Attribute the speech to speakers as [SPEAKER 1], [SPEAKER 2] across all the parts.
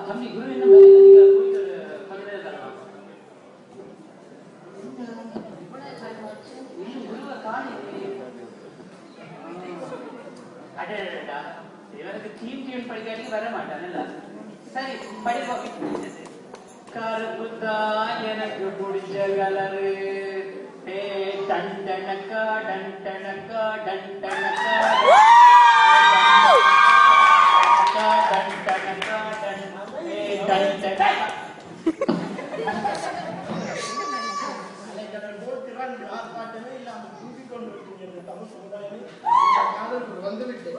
[SPEAKER 1] தம்பி குரு என்ன நீங்க போயிட்டு கொஞ்ச நேரம் தரலாம். குருவை காணி அடடா இவனுக்கு டீம் படிக்காட்டி வர மாட்டான்ல. சரி படிப்போம். கருப்புதான் எனக்கு பிடிச்ச கலரு. டண்டனக்கா டண்டனக்கா டண்டனக்கா டண்டனக்கா டண்டனக்கா
[SPEAKER 2] வந்துவிட்டு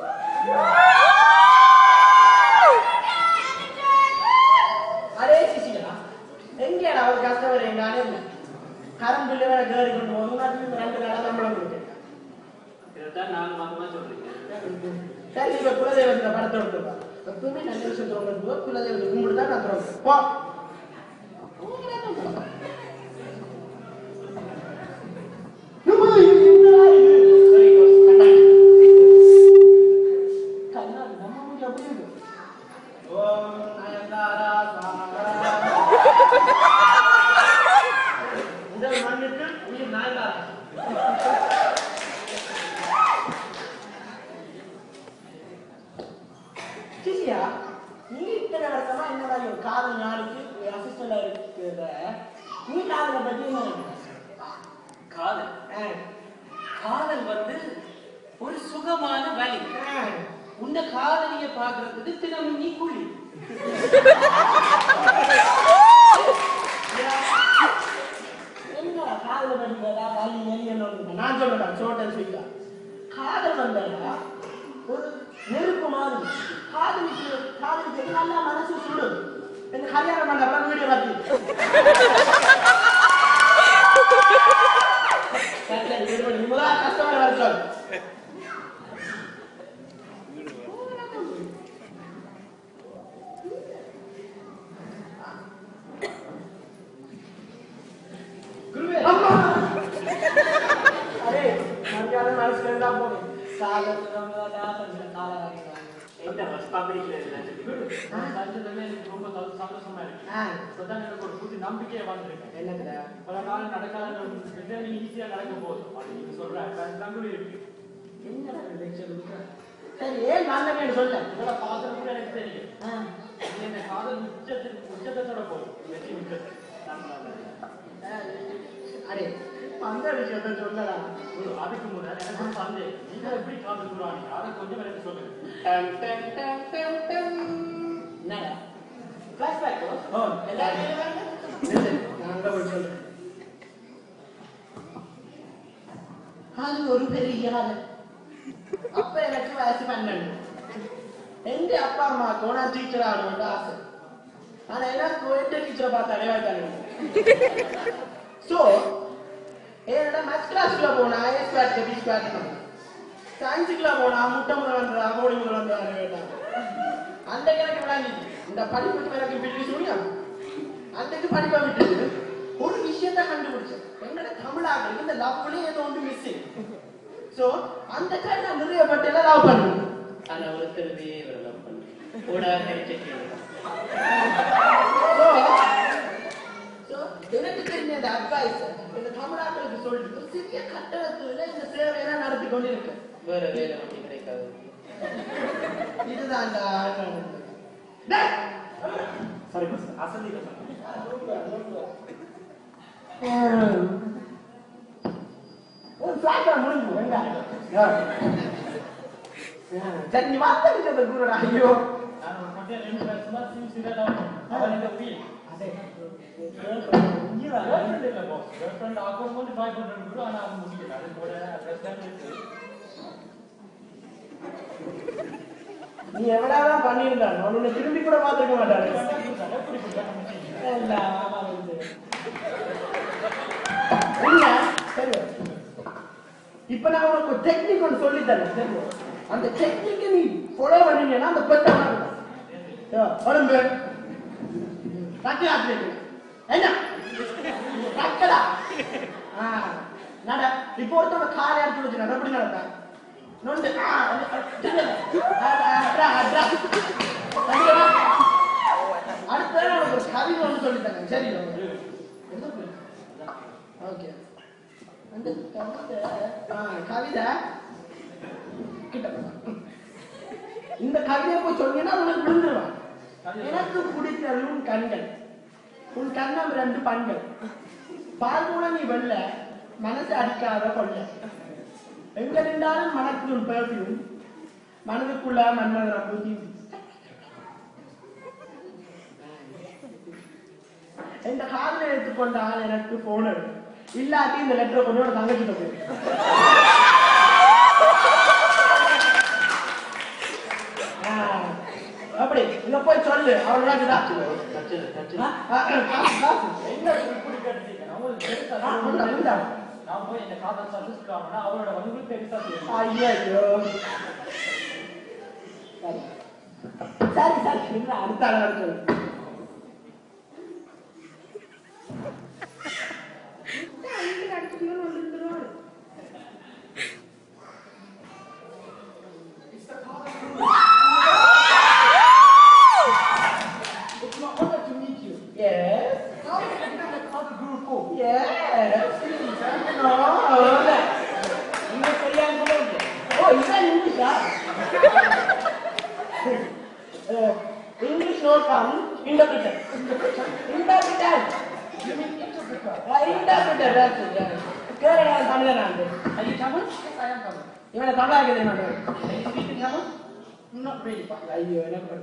[SPEAKER 2] அரே சிசியா எங்கேடா ஒரு கஸ்டமர் எங்கானே கரண்ட் பில்லு வேற கேரி கொண்டு போகணும். 2 நாளா சம்பளம் கொடுத்தேன்.
[SPEAKER 1] இதுதான் 4 மாசமா சொல்றீங்க.
[SPEAKER 2] சரி இப்ப குலதெய்வத்தை படத்தை விட்டுப்பா. எப்பவுமே நல்ல விஷயம் தோணும். குலதெய்வத்தை கும்பிட்டு தான் நான் தோணும். போ
[SPEAKER 1] காதல் வந்து ஒரு சுகமான வலி. உன்னை காதலிய பாக்குறதுக்கு தினமும் நீ கூலி.
[SPEAKER 2] என்ன காதல் வந்ததா வலி வலி என்ன நான் சொல்றேன் சோட்டல் ஸ்வீட்டா. காதல் வந்ததா ஒரு நெருப்பு மாதிரி. காதலிக்கு நல்லா மனசு சுடும். இந்த கல்யாணம் பண்ண வீடியோ பார்த்து கஸ்டமர் வர
[SPEAKER 1] நம்பிக்கையை வந்துருக்கு. என்ன பல நாள் நடக்காத ஈஸியா நடக்க போகுது நீங்க சொல்ற இருக்கு.
[SPEAKER 2] சரி ஏன் நல்ல சொல்ல
[SPEAKER 1] இதோட பாத்திரம் கூட எனக்கு தெரியும். இந்த காதல் உச்சத்தோட போகும்.
[SPEAKER 2] அரே அந்த விஷயத்த சொல்லலா.
[SPEAKER 1] அதுக்கு முன்னாடி எனக்கு சந்தேகம். நீங்க எப்படி காதல் கூறாங்க அதை கொஞ்சம் எனக்கு சொல்லுங்க.
[SPEAKER 2] என்னடா ஃபிளாஷ்பேக்? எல்லாரும் அது ஒரு பெரிய ஆளு. அப்ப எனக்கு வயசு 12. எங்க அப்பா அம்மாக்கோ நான் டீச்சர் ஆகணும்னு ஆசை. ஆனா எனக்கு டீச்சரை பார்த்து அடையாளம். சோ என்னோட மேத்ஸ் கிளாஸ்ல போனா ஏ ஸ்கொயர் பி ஸ்கொயர், சயின்ஸுக்குள்ள போனா முட்டை முதல் கோடி முதல் கேட்டாங்க. அந்த எனக்கு விளங்கி இந்த படிப்புக்கு எனக்கு பிடி சூனியம். அன்றைக்கு படிப்பை விட்டு ஒரு விஷயத்த கண்டுபிடிச்சேன். எங்களோட தமிழாக இந்த லவ்லயே ஏதோ ஒன்று மிஸ்ஸிங். சோ அந்த காரணம் நான் நிறைய பட்டியல லவ் பண்ணுவேன்.
[SPEAKER 1] ஆனா ஒருத்தருவே ஒரு லவ் பண்ணுவேன் கூட
[SPEAKER 2] எனக்கு தெரிஞ்ச அந்த அட்வைஸ் இந்த தமிழாக்களுக்கு சொல்லிட்டு சிறிய கட்டணத்துல இந்த சேவையெல்லாம் நடத்தி கொண்டு இருக்கேன்.
[SPEAKER 1] வேற வேலை ஒன்றும் கிடைக்காது.
[SPEAKER 2] இதுதான்
[SPEAKER 1] சாரி அசந்தி
[SPEAKER 2] முடிஞ்சு சரி நீ வார்த்தை குருடா. ஐயோ நீ எவ்வளவுதான் பண்ணியிருந்தான் உன்னை திரும்பி கூட பார்த்துருக்க மாட்டாரு. இப்ப நான் உனக்கு ஒரு டெக்னிக் ஒன்று சொல்லி தரேன். அந்த டெக்னிக்கை நீ ஃபாலோ பண்ணீங்கன்னா அந்த பெத்த உடம்பு என்ன கட்டடா நட. இப்போ ஒருத்தவங்க காலை அடிச்சு வச்சு நட எப்படி நடந்தா நொண்டு கவிதை கிட்ட இந்த கவிதையை போய் சொன்னீங்கன்னா உனக்கு விழுந்துருவான். எனக்கு பிடித்தது உன் கண்கள், உன் கண்ணம் 2 பண்கள், பால் கூட நீ வெள்ள மனசு அடிக்காத கொள்ள, எங்க நின்றாலும் மனக்கு உன் பெர்ஃபியூம், மனதுக்குள்ள மன்மதன பூத்தி. இந்த காதலை எடுத்துக்கொண்டால் எனக்கு போன இல்லாட்டி இந்த லெட்டரை கொண்டு ஒரு தங்கச்சிட்ட போய் அப்படி இங்க போய் சொல்லு. அவங்களா
[SPEAKER 3] நான் போய் இந்த காதல் சந்திச்சுக்காமனா அவரோட வந்து பெருசா
[SPEAKER 2] ஐயோ சரி சரி அடுத்த ஆள் English not come, interpreter. Interpreter. You mean interpreter? Interpreter, that's it. Kerala is Tamil Nadu. Are you Tamil? Yes, I am Tamil. You want to Tamil again? Are you speaking Tamil? Not really. Ayyo, never.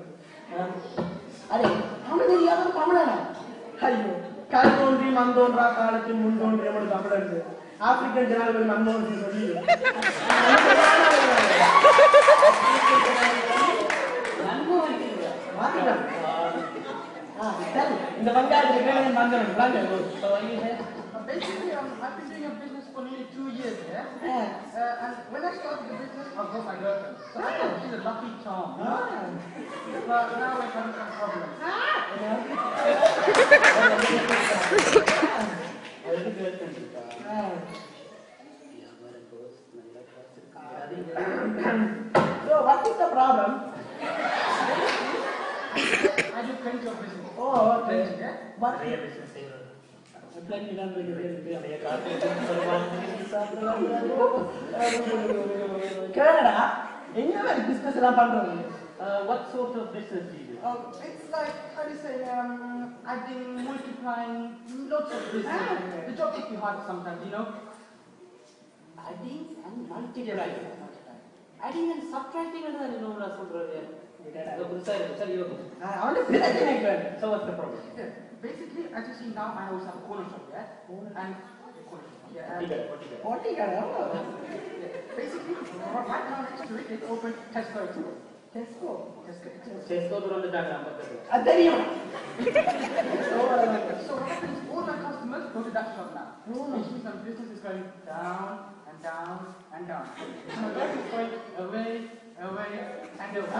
[SPEAKER 2] Are Tamil is yavam Tamil na? Ayyo. Kalondri, Mandondra, Kalathi, Mundondri, amadu Tamil irukku. African janalukku Mandondri solli. இந்த பங்காளி பேரை மந்தனம் வாங்க. So are you here? Basically, I've been doing a business for nearly 2 years here. And when I started the business, I got my girlfriend. So she's a lucky charm. But now we're having some problems. So what is the problem? I do plenty of business. Oh, okay. What business? Plenty of Canada, எங்க business எல்லாம் பண்றீங்க?
[SPEAKER 3] What sort of business do you do?
[SPEAKER 2] It's like, how do you say, adding, multiplying, lots of business.
[SPEAKER 3] The job can be hard sometimes, you know.
[SPEAKER 1] Adding and multiplying. Adding and subtracting என்ன என்ன சொல்றது? புதுசா இருக்கு. சரி okay.
[SPEAKER 2] அவனே பிரச்சனை இல்லை.
[SPEAKER 3] So what's the problem?
[SPEAKER 4] Basically, as you see now, I also have a corner shop, yeah? And corner shop, yeah.
[SPEAKER 2] போட்டி கடை.
[SPEAKER 4] Basically, right now next to it, it's open Tesco.
[SPEAKER 2] Tesco.
[SPEAKER 3] Tesco வந்துட்டாங்க பக்கத்துல.
[SPEAKER 2] அது தெரியும்.
[SPEAKER 4] So what happens? All my customers go to that shop now. Which means my business is going down and down and down. So my life is going away and away.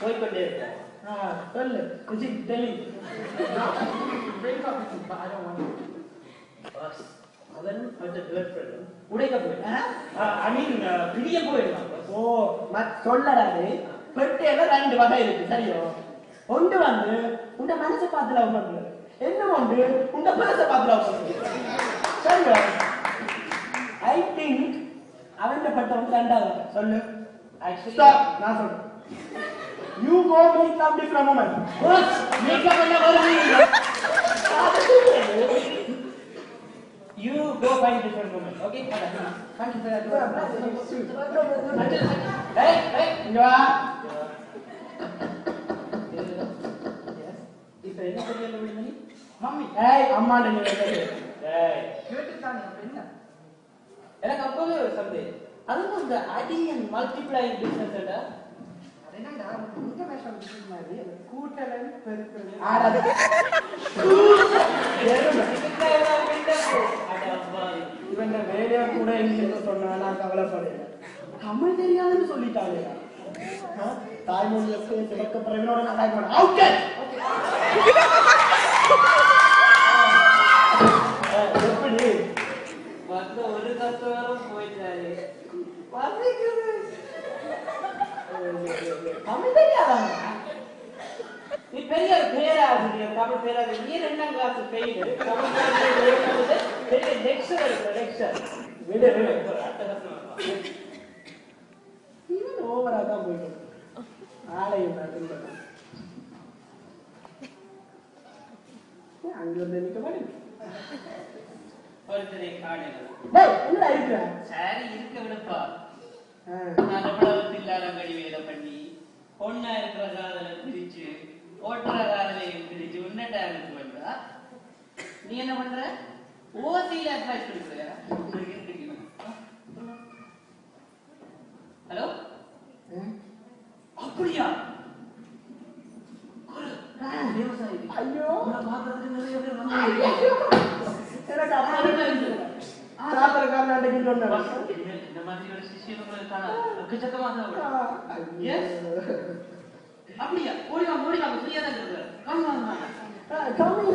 [SPEAKER 3] போய்கொண்டே இருக்க.
[SPEAKER 2] சொல்லு. Telling.
[SPEAKER 4] Break up with you, but I don't want to.
[SPEAKER 3] Boss அவன் அவட்ட கேர்ள்ஃப்ரெண்ட் உடைக்க போயிட்டான். ஐ மீன் பிரிய போயிட்டான்.
[SPEAKER 2] ஓ மத் சொல்லடாது. பெட்டேல 2 வகை இருக்கு சரியோ. ஒன்று வந்து உங்க மனசை பார்த்து லவ் பண்றது. என்ன ஒன்று உங்க மனசை பார்த்து லவ் பண்றது. சரியோ. I think அவன் பட்டவன் 2வது சொல்லு.
[SPEAKER 3] Actually
[SPEAKER 2] Stop. நான் சொல்றேன். You go make some different moment.
[SPEAKER 3] boss makeup பண்ண வரல. You go find different woman. Okay?
[SPEAKER 4] Thank you for that.
[SPEAKER 3] Hey,
[SPEAKER 2] இங்க வா.
[SPEAKER 3] இப்போ என்ன தெரியல விடுங்க நீ?
[SPEAKER 4] Mummy,
[SPEAKER 2] ஏய் அம்மா நீங்க கேளு.
[SPEAKER 3] ஏய்
[SPEAKER 4] கேட்டுட்டானே அப்ப என்ன?
[SPEAKER 3] எனக்கு அப்பவே ஒரு சந்தேகம். அதுவும் இந்த adding and multiplying business எடா
[SPEAKER 4] என்னடா இந்த மேஷம் பிசினஸ் மாதிரி கூட்டலன் பெருக்கல்
[SPEAKER 2] ஆடாது. இவன் வேலையா கூட இல்லைன்னு சொன்னா நான் கவலைப்படுறேன். தமிழ் தெரியாதுன்னு சொல்லிட்டாங்க. தாய்மொழியை பேசி வைக்கப்படுறவனோட நான் தாய்மொழி அவுட். எப்படி
[SPEAKER 1] வந்து ஒரு கஸ்டமரும் போயிட்டாரு.
[SPEAKER 2] தமிழ் தெரியாதாங்க.
[SPEAKER 1] நீ பெரிய பேராசிரியர் தமிழ் பேராசிரியர் நீ 2ஆம் கிளாஸ் ஃபெயில் தமிழ் பேராசிரியர் பெரிய லெக்சர் இருக்கு லெக்சர்
[SPEAKER 2] விடு இவன் ஓவரா தான் போயிட்டு ஆலயம் பார்த்து அங்க வந்து நிக்க மாட்டேன்
[SPEAKER 1] ஒருத்தரை காணல
[SPEAKER 2] என்ன இருக்கிற
[SPEAKER 1] சரி இருக்க விடுப்பா நான் எவ்வளவு தில்லாலங்கடி வேலை பண்ணி பொண்ணா இருக்கிற காதலை பிரிச்சு ஓட்டுற காதலையும் பிரிச்சு உன்னட்டா இருக்கு வந்தா நீ என்ன பண்ற ஓசியில அட்வைஸ் கொடுக்குறியா ஹலோ அப்படியா
[SPEAKER 2] ஐயோ
[SPEAKER 1] பாக்குறதுக்கு நிறைய பேர்
[SPEAKER 2] எனக்கு அப்படி சாத்திரக்காரன் அன்றைக்கு சொன்னான்
[SPEAKER 1] இந்த மாதிரி ஒரு சிஷியம் எக்கச்சக்கமாக அப்படியா ஓடிவா ஃப்ரீயா தான் இருக்கு
[SPEAKER 2] கம்மி